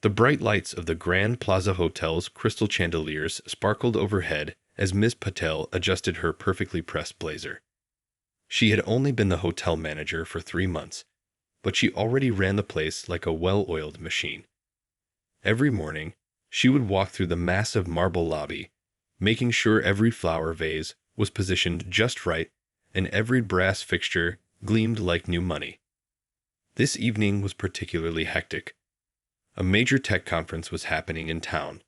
The bright lights of the Grand Plaza Hotel's crystal chandeliers sparkled overhead as Miss Patel adjusted her perfectly pressed blazer. She had only been the hotel manager for 3 months, but she already ran the place like a well-oiled machine. Every morning, she would walk through the massive marble lobby, making sure every flower vase was positioned just right and every brass fixture gleamed like new money. This evening was particularly hectic. A major tech conference was happening in town,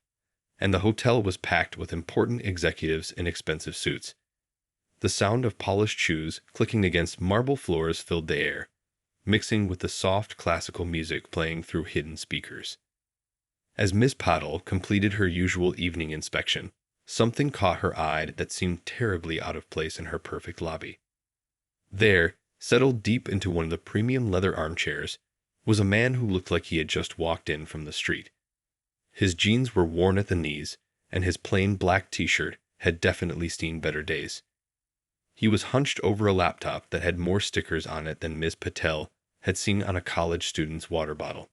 and the hotel was packed with important executives in expensive suits. The sound of polished shoes clicking against marble floors filled the air, mixing with the soft classical music playing through hidden speakers. As Miss Patel completed her usual evening inspection, something caught her eye that seemed terribly out of place in her perfect lobby. There, settled deep into one of the premium leather armchairs, was a man who looked like he had just walked in from the street. His jeans were worn at the knees, and his plain black t-shirt had definitely seen better days. He was hunched over a laptop that had more stickers on it than Miss Patel had seen on a college student's water bottle.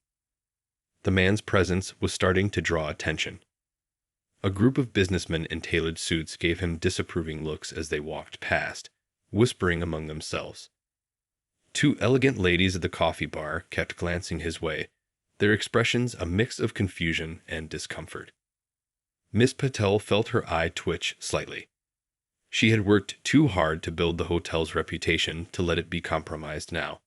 The man's presence was starting to draw attention. A group of businessmen in tailored suits gave him disapproving looks as they walked past, whispering among themselves. Two elegant ladies at the coffee bar kept glancing his way, their expressions a mix of confusion and discomfort. Miss Patel felt her eye twitch slightly. She had worked too hard to build the hotel's reputation to let it be compromised now.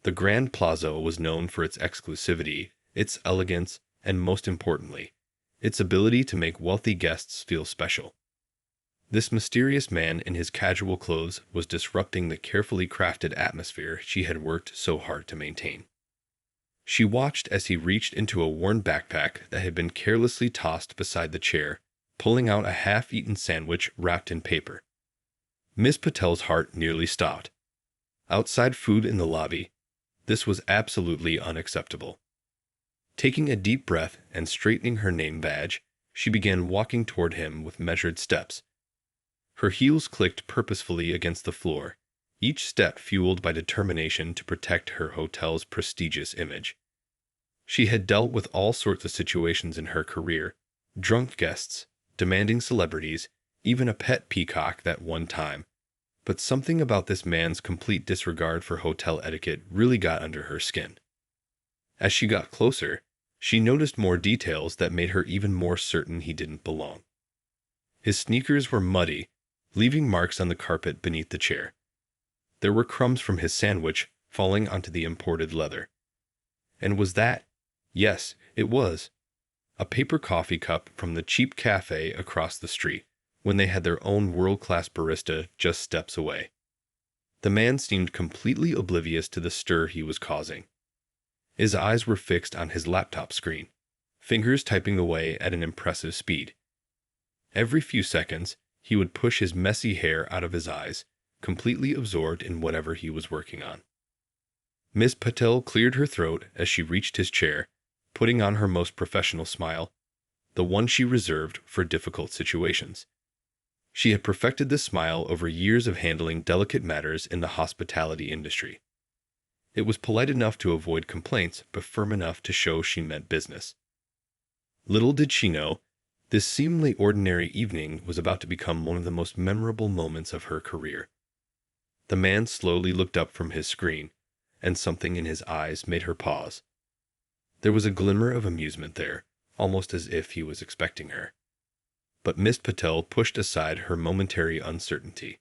The Grand Plaza was known for its exclusivity, its elegance, and most importantly, its ability to make wealthy guests feel special. This mysterious man in his casual clothes was disrupting the carefully crafted atmosphere she had worked so hard to maintain. She watched as he reached into a worn backpack that had been carelessly tossed beside the chair, pulling out a half-eaten sandwich wrapped in paper. Miss Patel's heart nearly stopped. Outside food in the lobby, this was absolutely unacceptable. Taking a deep breath and straightening her name badge, she began walking toward him with measured steps. Her heels clicked purposefully against the floor, each step fueled by determination to protect her hotel's prestigious image. She had dealt with all sorts of situations in her career: drunk guests, demanding celebrities, even a pet peacock that one time. But something about this man's complete disregard for hotel etiquette really got under her skin. As she got closer, she noticed more details that made her even more certain he didn't belong. His sneakers were muddy, leaving marks on the carpet beneath the chair. There were crumbs from his sandwich falling onto the imported leather. And was that? Yes, it was. A paper coffee cup from the cheap cafe across the street, when they had their own world-class barista just steps away. The man seemed completely oblivious to the stir he was causing. His eyes were fixed on his laptop screen, fingers typing away at an impressive speed. Every few seconds, he would push his messy hair out of his eyes, completely absorbed in whatever he was working on. Miss Patel cleared her throat as she reached his chair, putting on her most professional smile, the one she reserved for difficult situations. She had perfected this smile over years of handling delicate matters in the hospitality industry. It was polite enough to avoid complaints, but firm enough to show she meant business. Little did she know, this seemingly ordinary evening was about to become one of the most memorable moments of her career. The man slowly looked up from his screen, and something in his eyes made her pause. There was a glimmer of amusement there, almost as if he was expecting her. But Miss Patel pushed aside her momentary uncertainty.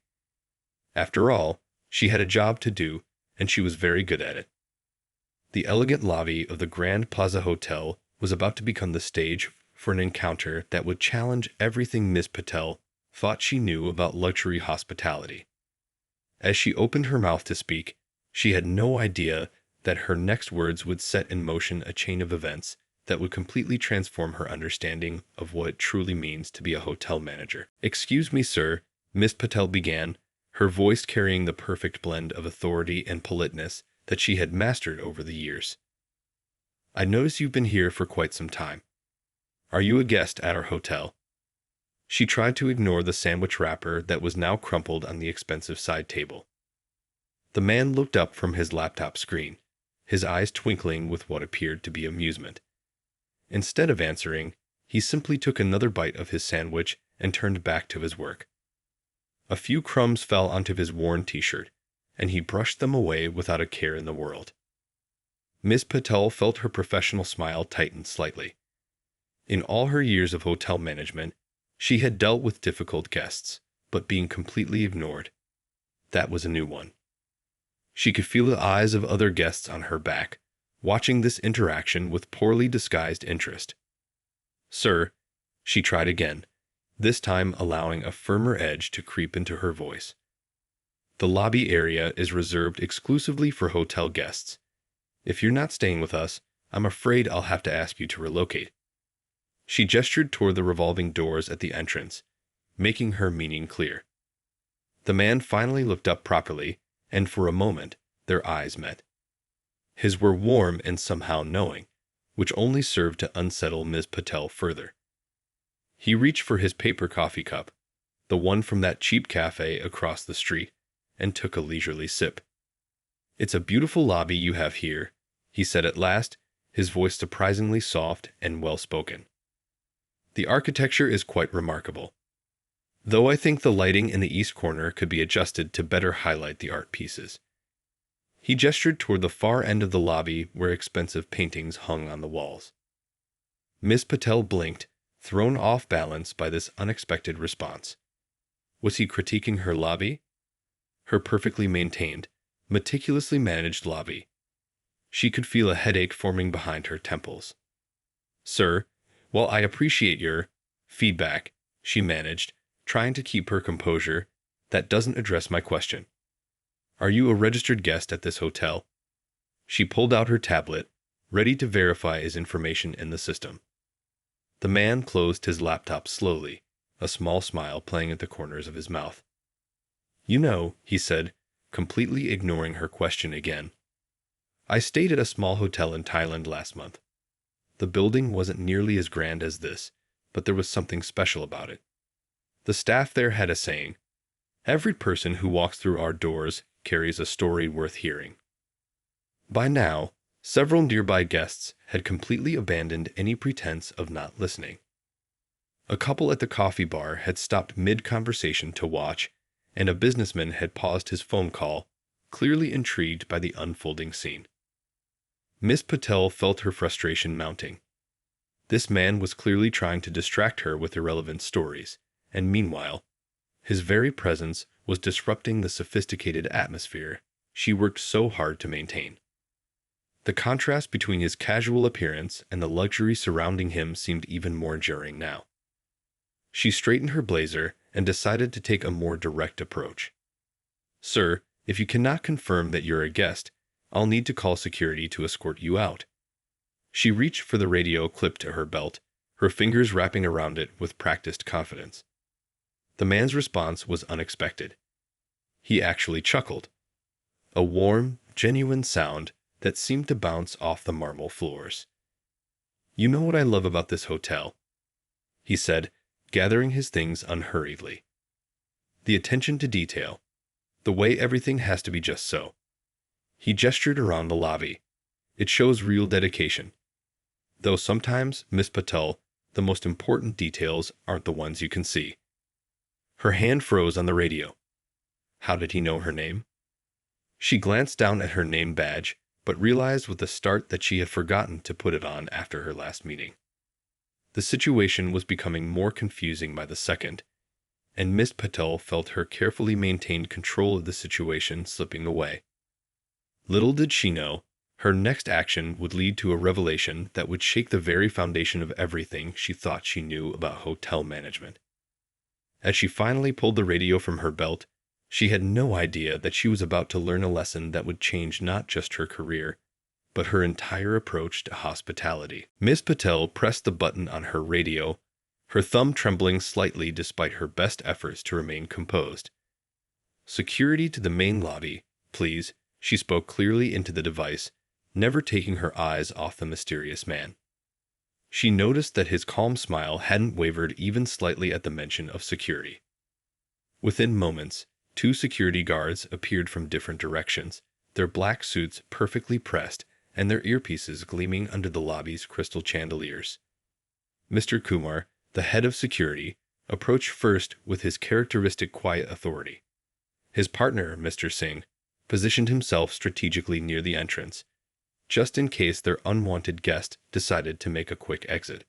After all, she had a job to do, and she was very good at it. The elegant lobby of the Grand Plaza Hotel was about to become the stage for an encounter that would challenge everything Miss Patel thought she knew about luxury hospitality. As she opened her mouth to speak, she had no idea that her next words would set in motion a chain of events that would completely transform her understanding of what it truly means to be a hotel manager. "Excuse me, sir," Miss Patel began, her voice carrying the perfect blend of authority and politeness that she had mastered over the years. "I notice you've been here for quite some time. Are you a guest at our hotel?" She tried to ignore the sandwich wrapper that was now crumpled on the expensive side table. The man looked up from his laptop screen, his eyes twinkling with what appeared to be amusement. Instead of answering, he simply took another bite of his sandwich and turned back to his work. A few crumbs fell onto his worn t-shirt, and he brushed them away without a care in the world. Miss Patel felt her professional smile tighten slightly. In all her years of hotel management, she had dealt with difficult guests, but being completely ignored, that was a new one. She could feel the eyes of other guests on her back, watching this interaction with poorly disguised interest. "Sir," she tried again, this time allowing a firmer edge to creep into her voice. "The lobby area is reserved exclusively for hotel guests. If you're not staying with us, I'm afraid I'll have to ask you to relocate." She gestured toward the revolving doors at the entrance, making her meaning clear. The man finally looked up properly, and for a moment, their eyes met. His were warm and somehow knowing, which only served to unsettle Ms. Patel further. He reached for his paper coffee cup, the one from that cheap cafe across the street, and took a leisurely sip. "It's a beautiful lobby you have here," he said at last, his voice surprisingly soft and well-spoken. "The architecture is quite remarkable, though I think the lighting in the east corner could be adjusted to better highlight the art pieces." He gestured toward the far end of the lobby where expensive paintings hung on the walls. Miss Patel blinked, thrown off balance by this unexpected response. Was he critiquing her lobby? Her perfectly maintained, meticulously managed lobby. She could feel a headache forming behind her temples. "Sir, while I appreciate your feedback," she managed, trying to keep her composure, "that doesn't address my question. Are you a registered guest at this hotel?" She pulled out her tablet, ready to verify his information in the system. The man closed his laptop slowly, a small smile playing at the corners of his mouth. "You know," he said, completely ignoring her question again, "I stayed at a small hotel in Thailand last month. The building wasn't nearly as grand as this, but there was something special about it. The staff there had a saying, 'Every person who walks through our doors carries a story worth hearing.'" By now, several nearby guests had completely abandoned any pretense of not listening. A couple at the coffee bar had stopped mid-conversation to watch, and a businessman had paused his phone call, clearly intrigued by the unfolding scene. Miss Patel felt her frustration mounting. This man was clearly trying to distract her with irrelevant stories, and meanwhile, his very presence was disrupting the sophisticated atmosphere she worked so hard to maintain. The contrast between his casual appearance and the luxury surrounding him seemed even more jarring now. She straightened her blazer and decided to take a more direct approach. "Sir, if you cannot confirm that you're a guest, I'll need to call security to escort you out." She reached for the radio clipped to her belt, her fingers wrapping around it with practiced confidence. The man's response was unexpected. He actually chuckled. A warm, genuine sound that seemed to bounce off the marble floors. "You know what I love about this hotel," he said, gathering his things unhurriedly. "The attention to detail. The way everything has to be just so." He gestured around the lobby. "It shows real dedication. Though sometimes, Miss Patel, the most important details aren't the ones you can see." Her hand froze on the radio. How did he know her name? She glanced down at her name badge, but realized with a start that she had forgotten to put it on after her last meeting. The situation was becoming more confusing by the second, and Miss Patel felt her carefully maintained control of the situation slipping away. Little did she know, her next action would lead to a revelation that would shake the very foundation of everything she thought she knew about hotel management. As she finally pulled the radio from her belt, she had no idea that she was about to learn a lesson that would change not just her career, but her entire approach to hospitality. Miss Patel pressed the button on her radio, her thumb trembling slightly despite her best efforts to remain composed. "Security to the main lobby, please," she spoke clearly into the device, never taking her eyes off the mysterious man. She noticed that his calm smile hadn't wavered even slightly at the mention of security. Within moments, 2 security guards appeared from different directions, their black suits perfectly pressed and their earpieces gleaming under the lobby's crystal chandeliers. Mr. Kumar, the head of security, approached first with his characteristic quiet authority. His partner, Mr. Singh, positioned himself strategically near the entrance, just in case their unwanted guest decided to make a quick exit.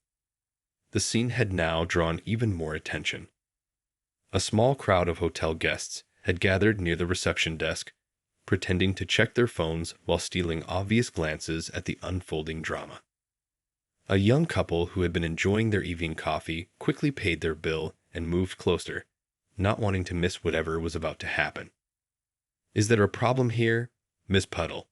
The scene had now drawn even more attention. A small crowd of hotel guests had gathered near the reception desk, pretending to check their phones while stealing obvious glances at the unfolding drama. A young couple who had been enjoying their evening coffee quickly paid their bill and moved closer, not wanting to miss whatever was about to happen. "Is there a problem here, Miss Puddle?"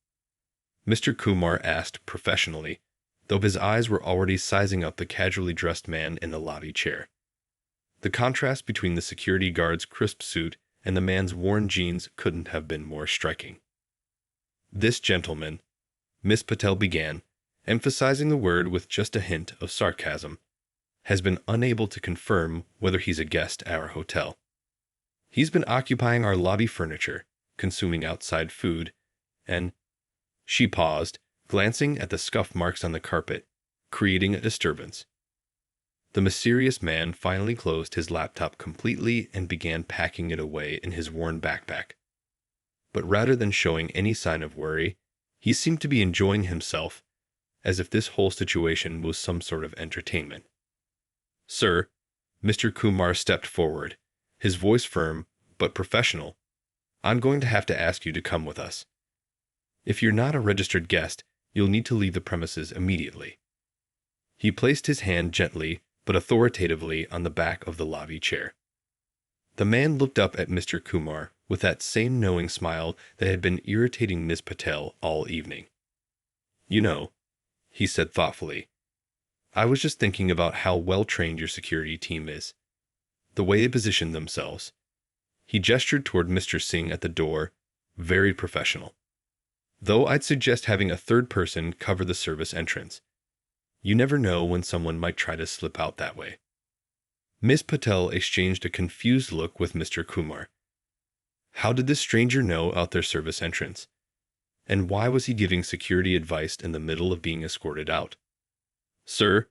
Mr. Kumar asked professionally, though his eyes were already sizing up the casually dressed man in the lobby chair. The contrast between the security guard's crisp suit and the man's worn jeans couldn't have been more striking. "This gentleman," Miss Patel began, emphasizing the word with just a hint of sarcasm, "has been unable to confirm whether he's a guest at our hotel. He's been occupying our lobby furniture, consuming outside food, and—" She paused, glancing at the scuff marks on the carpet, creating a disturbance. The mysterious man finally closed his laptop completely and began packing it away in his worn backpack. But rather than showing any sign of worry, he seemed to be enjoying himself, as if this whole situation was some sort of entertainment. "Sir," Mr. Kumar stepped forward, his voice firm but professional, "I'm going to have to ask you to come with us. If you're not a registered guest, you'll need to leave the premises immediately." He placed his hand gently but authoritatively on the back of the lobby chair. The man looked up at Mr. Kumar with that same knowing smile that had been irritating Ms. Patel all evening. "You know," he said thoughtfully, "I was just thinking about how well-trained your security team is. The way they position themselves." He gestured toward Mr. Singh at the door, very professional. "Though I'd suggest having a third person cover the service entrance. You never know when someone might try to slip out that way." Ms. Patel exchanged a confused look with Mr. Kumar. How did this stranger know out their service entrance? And why was he giving security advice in the middle of being escorted out? "Sir,"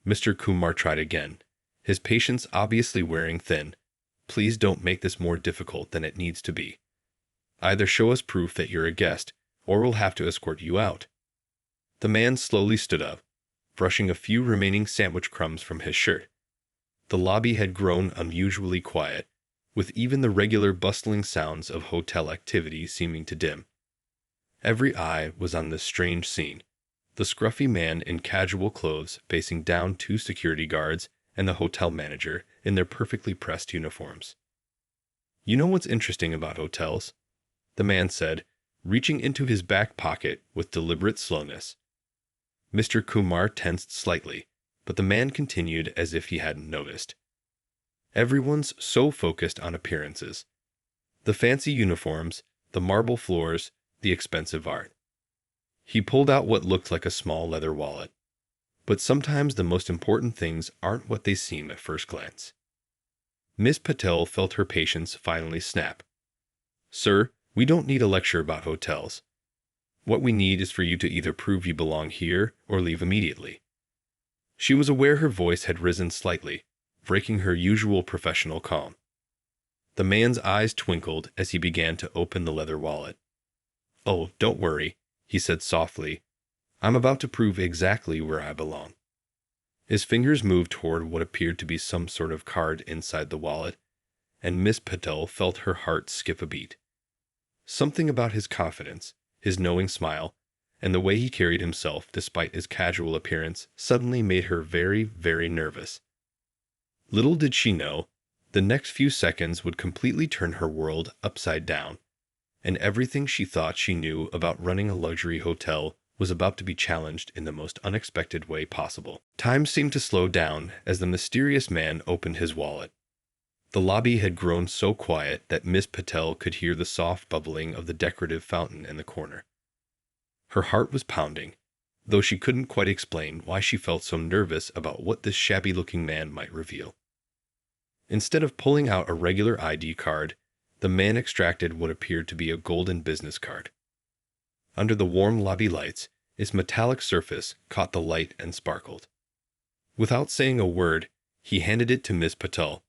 Mr. Kumar tried again, his patience obviously wearing thin, "please don't make this more difficult than it needs to be. Either show us proof that you're a guest, or we'll have to escort you out." The man slowly stood up, brushing a few remaining sandwich crumbs from his shirt. The lobby had grown unusually quiet, with even the regular bustling sounds of hotel activity seeming to dim. Every eye was on this strange scene, the scruffy man in casual clothes facing down two security guards and the hotel manager in their perfectly pressed uniforms. "You know what's interesting about hotels?" the man said, reaching into his back pocket with deliberate slowness. Mr. Kumar tensed slightly, but the man continued as if he hadn't noticed. "Everyone's so focused on appearances. The fancy uniforms, the marble floors, the expensive art." He pulled out what looked like a small leather wallet. "But sometimes the most important things aren't what they seem at first glance." Miss Patel felt her patience finally snap. "Sir, we don't need a lecture about hotels. What we need is for you to either prove you belong here or leave immediately." She was aware her voice had risen slightly, breaking her usual professional calm. The man's eyes twinkled as he began to open the leather wallet. "Oh, don't worry," he said softly. "I'm about to prove exactly where I belong." His fingers moved toward what appeared to be some sort of card inside the wallet, and Miss Patel felt her heart skip a beat. Something about his confidence, his knowing smile, and the way he carried himself despite his casual appearance suddenly made her very, very nervous. Little did she know, the next few seconds would completely turn her world upside down, and everything she thought she knew about running a luxury hotel was about to be challenged in the most unexpected way possible. Time seemed to slow down as the mysterious man opened his wallet. The lobby had grown so quiet that Miss Patel could hear the soft bubbling of the decorative fountain in the corner. Her heart was pounding, though she couldn't quite explain why she felt so nervous about what this shabby-looking man might reveal. Instead of pulling out a regular ID card, the man extracted what appeared to be a golden business card. Under the warm lobby lights, its metallic surface caught the light and sparkled. Without saying a word, he handed it to Miss Patel,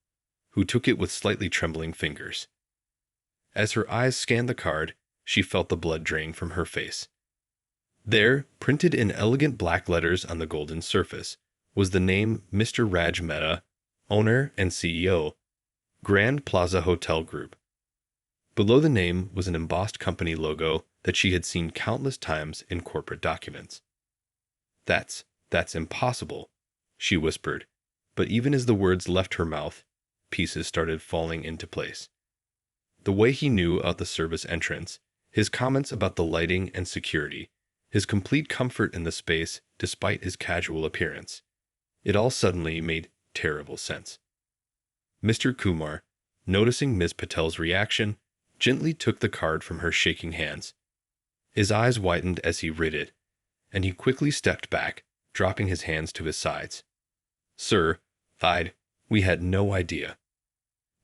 who took it with slightly trembling fingers. As her eyes scanned the card, she felt the blood drain from her face. There, printed in elegant black letters on the golden surface, was the name Mr. Raj Mehta, owner and CEO, Grand Plaza Hotel Group. Below the name was an embossed company logo that she had seen countless times in corporate documents. That's impossible," she whispered, but even as the words left her mouth, pieces started falling into place. The way he knew about the service entrance, his comments about the lighting and security, his complete comfort in the space despite his casual appearance, it all suddenly made terrible sense. Mr. Kumar, noticing Ms. Patel's reaction, gently took the card from her shaking hands. His eyes widened as he read it, and he quickly stepped back, dropping his hands to his sides. "Sir, we had no idea."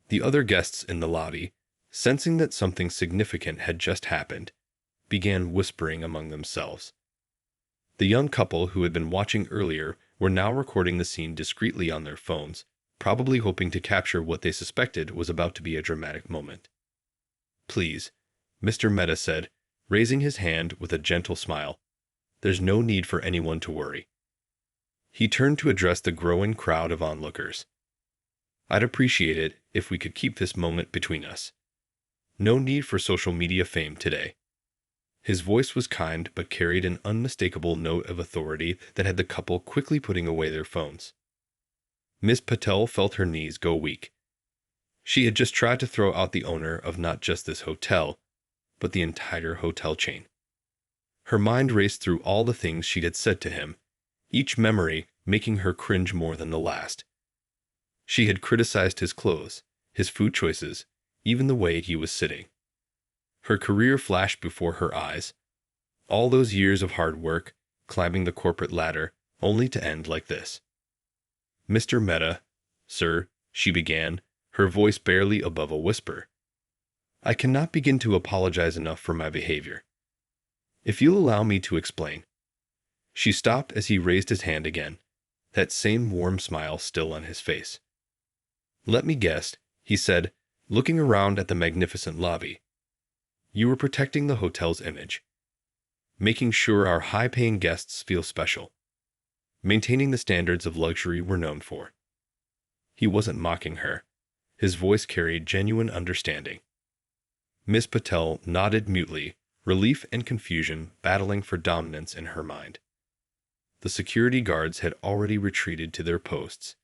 The other guests in the lobby, sensing that something significant had just happened, began whispering among themselves. The young couple who had been watching earlier were now recording the scene discreetly on their phones, probably hoping to capture what they suspected was about to be a dramatic moment. "Please," Mr. Mehta said, raising his hand with a gentle smile. "There's no need for anyone to worry." He turned to address the growing crowd of onlookers. "I'd appreciate it if we could keep this moment between us. No need for social media fame today." His voice was kind but carried an unmistakable note of authority that had the couple quickly putting away their phones. Miss Patel felt her knees go weak. She had just tried to throw out the owner of not just this hotel, but the entire hotel chain. Her mind raced through all the things she had said to him, each memory making her cringe more than the last. She had criticized his clothes, his food choices, even the way he was sitting. Her career flashed before her eyes. All those years of hard work, climbing the corporate ladder, only to end like this. "Mr. Mehta, sir," she began, her voice barely above a whisper. "I cannot begin to apologize enough for my behavior. If you'll allow me to explain." She stopped as he raised his hand again, that same warm smile still on his face. "Let me guess," he said, looking around at the magnificent lobby. "You were protecting the hotel's image, making sure our high-paying guests feel special, maintaining the standards of luxury we're known for." He wasn't mocking her. His voice carried genuine understanding. Miss Patel nodded mutely, relief and confusion battling for dominance in her mind. The security guards had already retreated to their posts,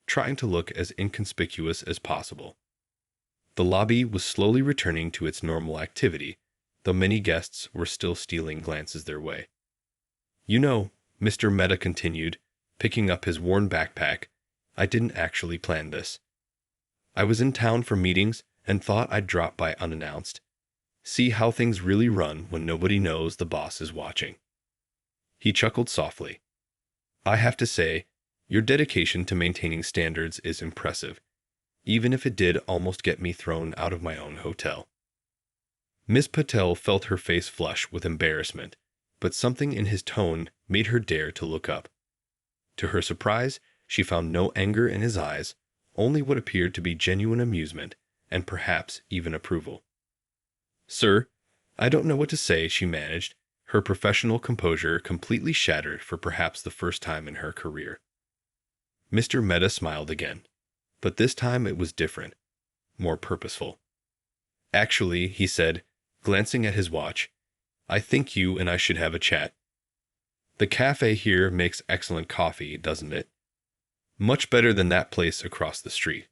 trying to look as inconspicuous as possible. The lobby was slowly returning to its normal activity, though many guests were still stealing glances their way. "You know," Mr. Mehta continued, picking up his worn backpack, "I didn't actually plan this. I was in town for meetings and thought I'd drop by unannounced. See how things really run when nobody knows the boss is watching." He chuckled softly. "I have to say, your dedication to maintaining standards is impressive, even if it did almost get me thrown out of my own hotel." Miss Patel felt her face flush with embarrassment, but something in his tone made her dare to look up. To her surprise, she found no anger in his eyes, only what appeared to be genuine amusement, and perhaps even approval. "Sir, I don't know what to say," she managed, her professional composure completely shattered for perhaps the first time in her career. Mr. Mehta smiled again, but this time it was different, more purposeful. "Actually," he said, glancing at his watch, "I think you and I should have a chat. The cafe here makes excellent coffee, doesn't it? Much better than that place across the street."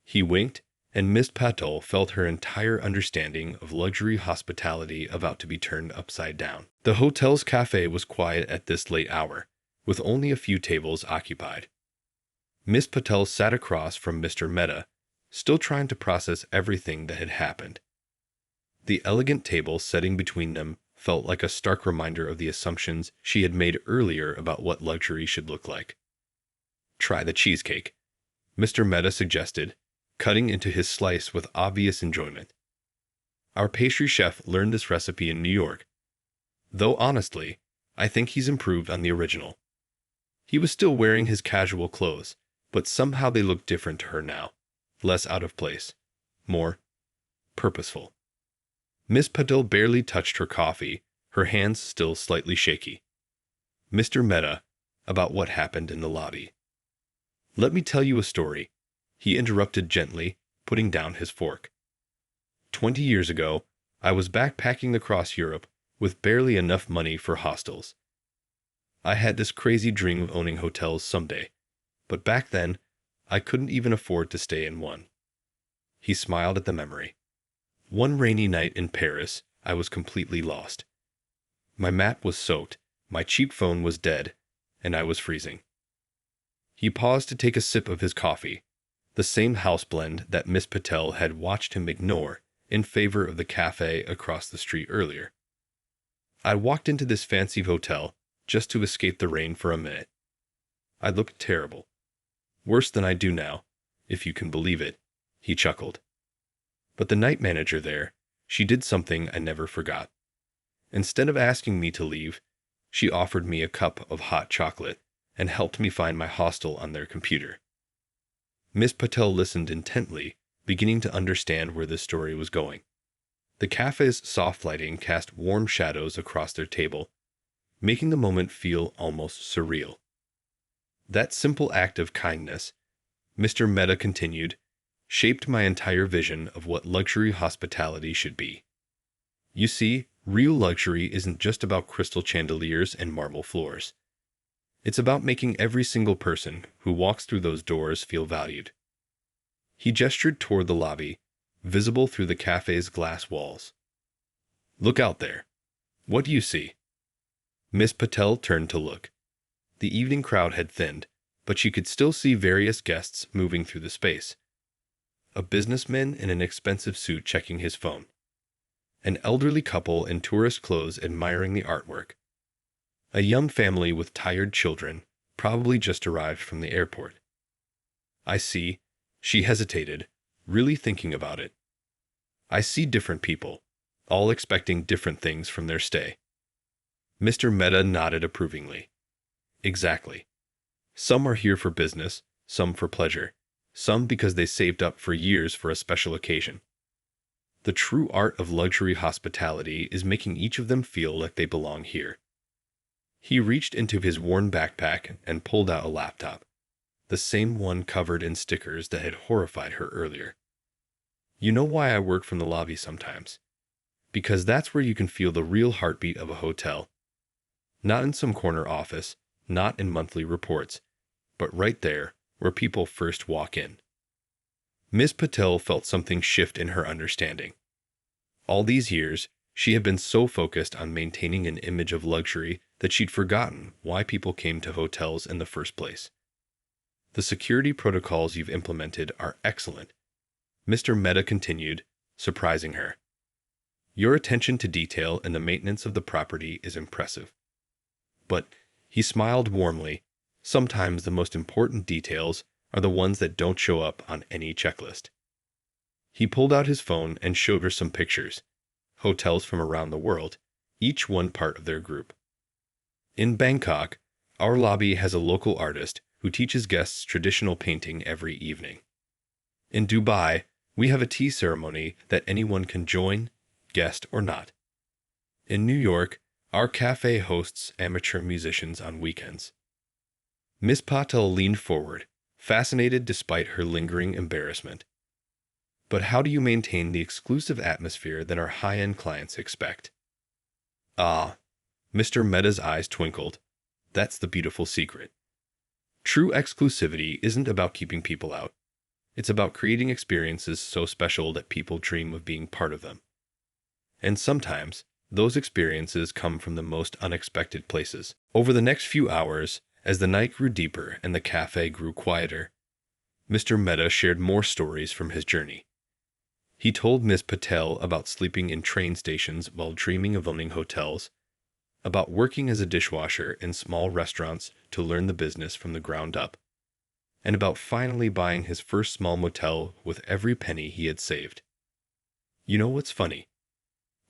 He winked, and Miss Patel felt her entire understanding of luxury hospitality about to be turned upside down. The hotel's cafe was quiet at this late hour, with only a few tables occupied. Miss Patel sat across from Mr. Mehta, still trying to process everything that had happened. The elegant table setting between them felt like a stark reminder of the assumptions she had made earlier about what luxury should look like. "Try the cheesecake," Mr. Mehta suggested, cutting into his slice with obvious enjoyment. "Our pastry chef learned this recipe in New York. Though honestly, I think he's improved on the original." He was still wearing his casual clothes, but somehow they looked different to her now. Less out of place. More purposeful. Miss Patil barely touched her coffee, her hands still slightly shaky. Mr. Mehta, about what happened in the lobby. Let me tell you a story, he interrupted gently, putting down his fork. 20 years ago, I was backpacking across Europe with barely enough money for hostels. I had this crazy dream of owning hotels someday, but back then, I couldn't even afford to stay in one. He smiled at the memory. One rainy night in Paris, I was completely lost. My map was soaked, my cheap phone was dead, and I was freezing. He paused to take a sip of his coffee, the same house blend that Miss Patel had watched him ignore in favor of the cafe across the street earlier. I walked into this fancy hotel just to escape the rain for a minute. I looked terrible. Worse than I do now, if you can believe it, he chuckled. But the night manager there, she did something I never forgot. Instead of asking me to leave, she offered me a cup of hot chocolate and helped me find my hostel on their computer. Miss Patel listened intently, beginning to understand where this story was going. The cafe's soft lighting cast warm shadows across their table, making the moment feel almost surreal. That simple act of kindness, Mr. Mehta continued, shaped my entire vision of what luxury hospitality should be. You see, real luxury isn't just about crystal chandeliers and marble floors. It's about making every single person who walks through those doors feel valued. He gestured toward the lobby, visible through the cafe's glass walls. Look out there. What do you see? Miss Patel turned to look. The evening crowd had thinned, but she could still see various guests moving through the space. A businessman in an expensive suit checking his phone. An elderly couple in tourist clothes admiring the artwork. A young family with tired children, probably just arrived from the airport. I see, she hesitated, really thinking about it. I see different people, all expecting different things from their stay. Mr. Mehta nodded approvingly. Exactly. Some are here for business, some for pleasure, some because they saved up for years for a special occasion. The true art of luxury hospitality is making each of them feel like they belong here. He reached into his worn backpack and pulled out a laptop, the same one covered in stickers that had horrified her earlier. You know why I work from the lobby sometimes? Because that's where you can feel the real heartbeat of a hotel. Not in some corner office, not in monthly reports, but right there where people first walk in. Miss Patel felt something shift in her understanding. All these years, she had been so focused on maintaining an image of luxury that she'd forgotten why people came to hotels in the first place. The security protocols you've implemented are excellent, Mr. Mehta continued, surprising her. Your attention to detail and the maintenance of the property is impressive. But, he smiled warmly, sometimes the most important details are the ones that don't show up on any checklist. He pulled out his phone and showed her some pictures. Hotels from around the world, each one part of their group. In Bangkok, our lobby has a local artist who teaches guests traditional painting every evening. In Dubai, we have a tea ceremony that anyone can join, guest or not. In New York, our cafe hosts amateur musicians on weekends. Miss Patel leaned forward, fascinated despite her lingering embarrassment. But how do you maintain the exclusive atmosphere that our high-end clients expect? Ah, Mr. Mehta's eyes twinkled. That's the beautiful secret. True exclusivity isn't about keeping people out. It's about creating experiences so special that people dream of being part of them. And sometimes, those experiences come from the most unexpected places. Over the next few hours, as the night grew deeper and the cafe grew quieter, Mr. Mehta shared more stories from his journey. He told Miss Patel about sleeping in train stations while dreaming of owning hotels, about working as a dishwasher in small restaurants to learn the business from the ground up, and about finally buying his first small motel with every penny he had saved. You know what's funny?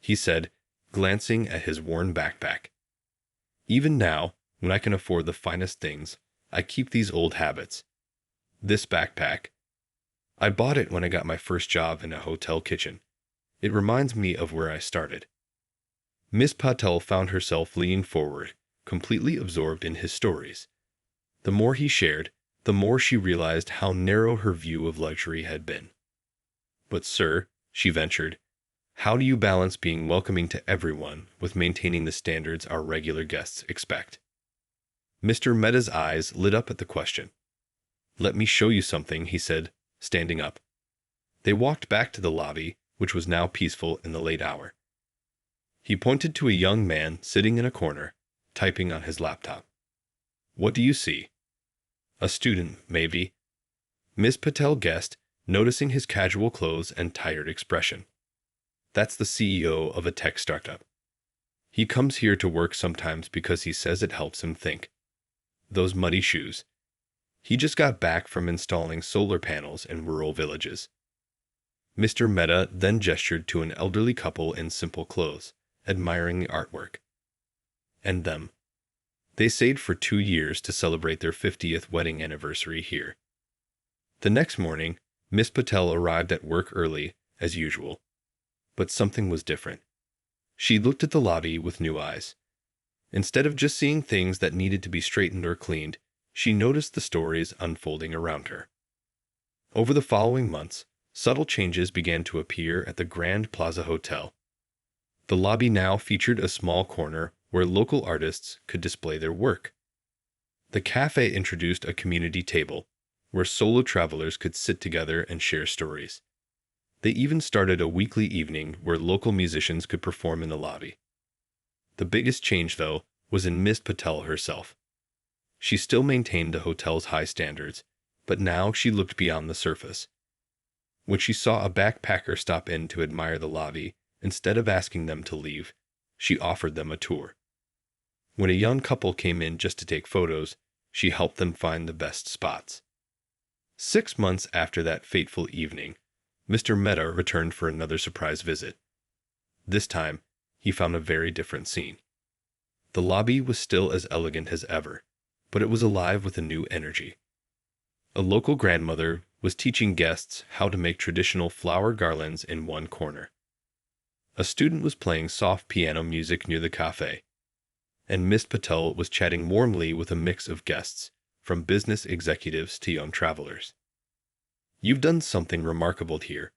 He said, glancing at his worn backpack. Even now, when I can afford the finest things, I keep these old habits. This backpack. I bought it when I got my first job in a hotel kitchen. It reminds me of where I started. Miss Patel found herself leaning forward, completely absorbed in his stories. The more he shared, the more she realized how narrow her view of luxury had been. But sir, she ventured, how do you balance being welcoming to everyone with maintaining the standards our regular guests expect? Mr. Mehta's eyes lit up at the question. Let me show you something, he said, standing up. They walked back to the lobby, which was now peaceful in the late hour. He pointed to a young man sitting in a corner, typing on his laptop. What do you see? A student, maybe. Miss Patel guessed, noticing his casual clothes and tired expression. That's the CEO of a tech startup. He comes here to work sometimes because he says it helps him think. Those muddy shoes. He just got back from installing solar panels in rural villages. Mr. Mehta then gestured to an elderly couple in simple clothes, admiring the artwork. And them. They stayed for 2 years to celebrate their 50th wedding anniversary here. The next morning, Miss Patel arrived at work early, as usual. But something was different. She looked at the lobby with new eyes. Instead of just seeing things that needed to be straightened or cleaned, she noticed the stories unfolding around her. Over the following months, subtle changes began to appear at the Grand Plaza Hotel. The lobby now featured a small corner where local artists could display their work. The cafe introduced a community table, where solo travelers could sit together and share stories. They even started a weekly evening where local musicians could perform in the lobby. The biggest change, though, was in Miss Patel herself. She still maintained the hotel's high standards, but now she looked beyond the surface. When she saw a backpacker stop in to admire the lobby, instead of asking them to leave, she offered them a tour. When a young couple came in just to take photos, she helped them find the best spots. 6 months after that fateful evening, Mr. Mehta returned for another surprise visit. This time, he found a very different scene. The lobby was still as elegant as ever, but it was alive with a new energy. A local grandmother was teaching guests how to make traditional flower garlands in one corner. A student was playing soft piano music near the cafe, and Miss Patel was chatting warmly with a mix of guests, from business executives to young travelers. You've done something remarkable here,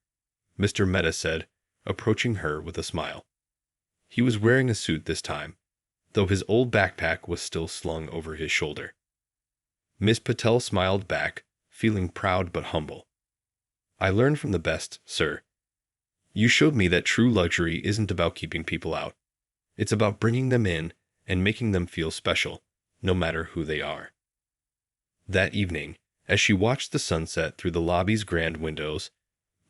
Mr. Mehta said, approaching her with a smile. He was wearing a suit this time, though his old backpack was still slung over his shoulder. Miss Patel smiled back, feeling proud but humble. I learned from the best, sir. You showed me that true luxury isn't about keeping people out. It's about bringing them in and making them feel special, no matter who they are. That evening, as she watched the sunset through the lobby's grand windows,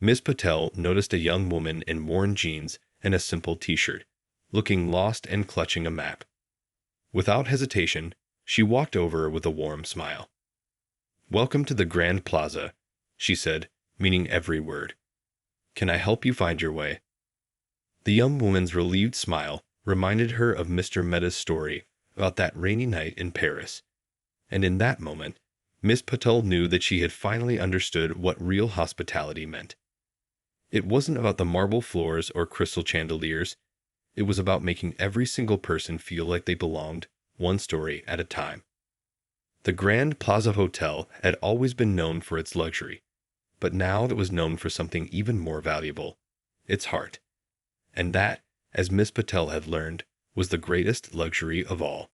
Miss Patel noticed a young woman in worn jeans and a simple t-shirt, looking lost and clutching a map. Without hesitation, she walked over with a warm smile. Welcome to the Grand Plaza, she said, meaning every word. Can I help you find your way? The young woman's relieved smile reminded her of Mr. Mehta's story about that rainy night in Paris, and in that moment, Miss Patel knew that she had finally understood what real hospitality meant. It wasn't about the marble floors or crystal chandeliers. It was about making every single person feel like they belonged, one story at a time. The Grand Plaza Hotel had always been known for its luxury, but now it was known for something even more valuable, its heart. And that, as Miss Patel had learned, was the greatest luxury of all.